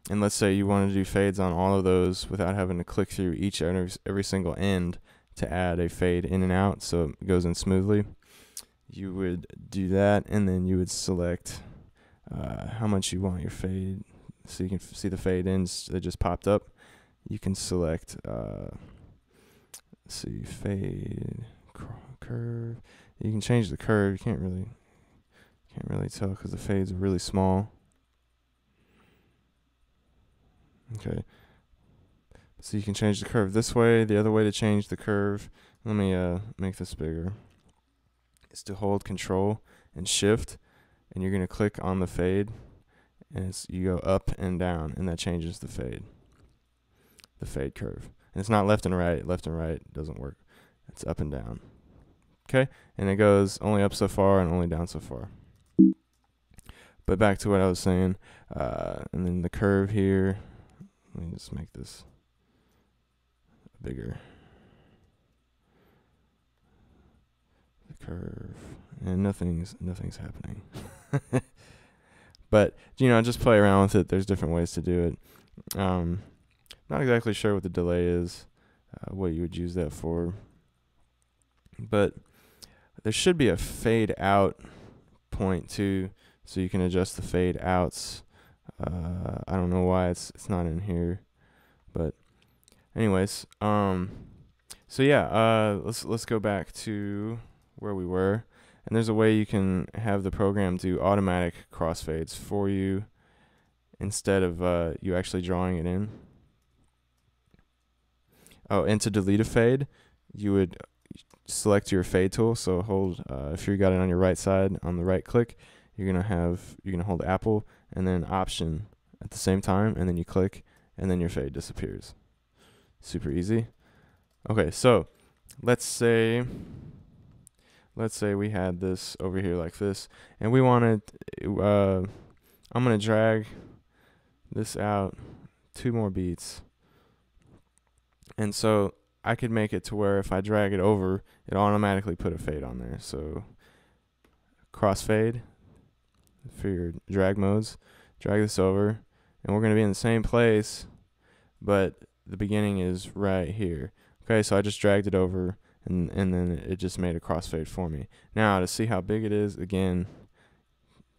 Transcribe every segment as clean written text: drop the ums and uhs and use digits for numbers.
and let's say you want to do fades on all of those without having to click through each and every single end to add a fade in and out so it goes in smoothly. You would do that, and then you would select how much you want your fade, so you can see the fade ends that just popped up. You can select see, fade curve. You can change the curve. You can't really tell because the fade's really small. Okay, so you can change the curve this way. The other way to change the curve, let me make this bigger, is to hold Control and Shift, and you're going to click on the fade, and you go up and down, and that changes the fade curve. And it's not left and right. Left and right doesn't work. It's up and down. Okay, and it goes only up so far and only down so far. But back to what I was saying, and then the curve here. Let me just make this bigger. The curve, and nothing's happening. But just play around with it. There's different ways to do it. Not exactly sure what the delay is, what you would use that for, but there should be a fade out point too, so you can adjust the fade outs. I don't know why it's not in here, but anyways, so yeah, let's go back to where we were, and there's a way you can have the program do automatic crossfades for you instead of you actually drawing it in. Oh, and to delete a fade, you would select your fade tool. So hold, if you got it on your right side, on the right click, you're gonna hold Apple and then Option at the same time, and then you click, and then your fade disappears. Super easy. Okay, so let's say we had this over here like this, and we wanted, I'm gonna drag this out 2 more beats, and so I could make it to where if I drag it over, it automatically put a fade on there. So crossfade for your drag modes, drag this over, and we're going to be in the same place, but the beginning is right here. Okay, so I just dragged it over, and then it just made a crossfade for me. Now to see how big it is, again,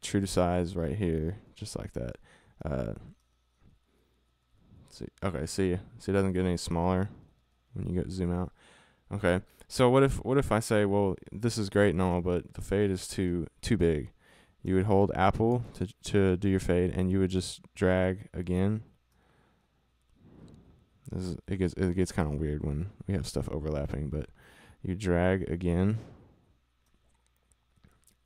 true to size right here, just like that. See, okay, see it doesn't get any smaller when you go zoom out. Okay, so what if I say, well, this is great and all, but the fade is too big? You would hold Apple to do your fade, and you would just drag again. It gets kind of weird when we have stuff overlapping, but you drag again,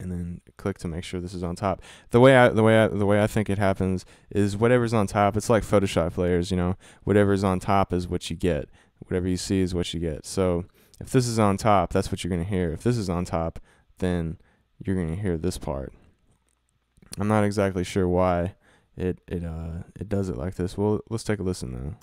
and then click to make sure this is on top. The way I think it happens is whatever's on top. It's like Photoshop layers, whatever's on top is what you get. Whatever you see is what you get. So if this is on top, that's what you're gonna hear. If this is on top, then you're gonna hear this part. I'm not exactly sure why it does it like this. Well, let's take a listen though.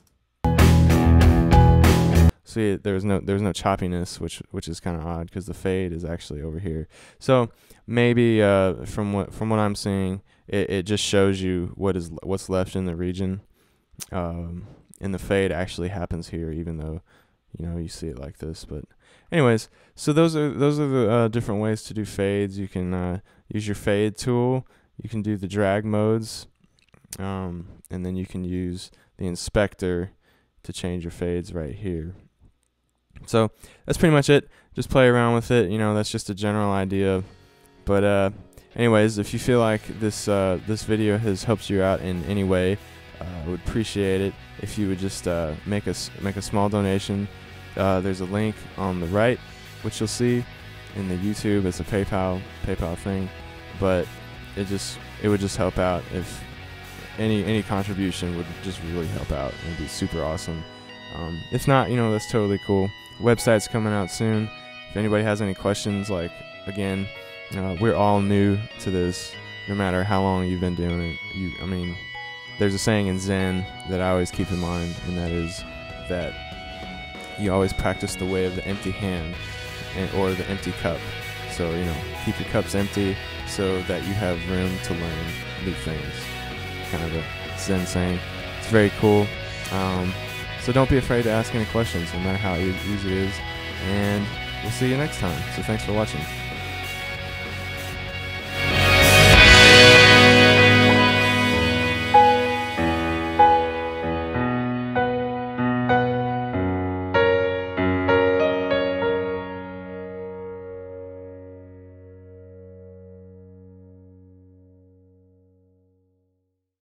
See, there's no choppiness, which is kind of odd because the fade is actually over here. So maybe from what I'm seeing, it just shows you what's left in the region, and the fade actually happens here, even though you see it like this. But anyways, so those are the different ways to do fades. You can use your fade tool. You can do the drag modes, and then you can use the inspector to change your fades right here. So that's pretty much it. Just play around with it. That's just a general idea. But anyways, if you feel like this video has helped you out in any way, I would appreciate it if you would just make a small donation. There's a link on the right, which you'll see in the YouTube. It's a PayPal thing, but it would just help out. If any contribution would just really help out. It'd be super awesome. If not, that's totally cool. Website's coming out soon. If anybody has any questions, again, we're all new to this. No matter how long you've been doing it, there's a saying in Zen that I always keep in mind, and that is that you always practice the way of the empty hand, or the empty cup. So keep your cups empty so that you have room to learn new things. Kind of a Zen saying. very cool. So don't be afraid to ask any questions, no matter how easy it is. And we'll see you next time. So thanks for watching.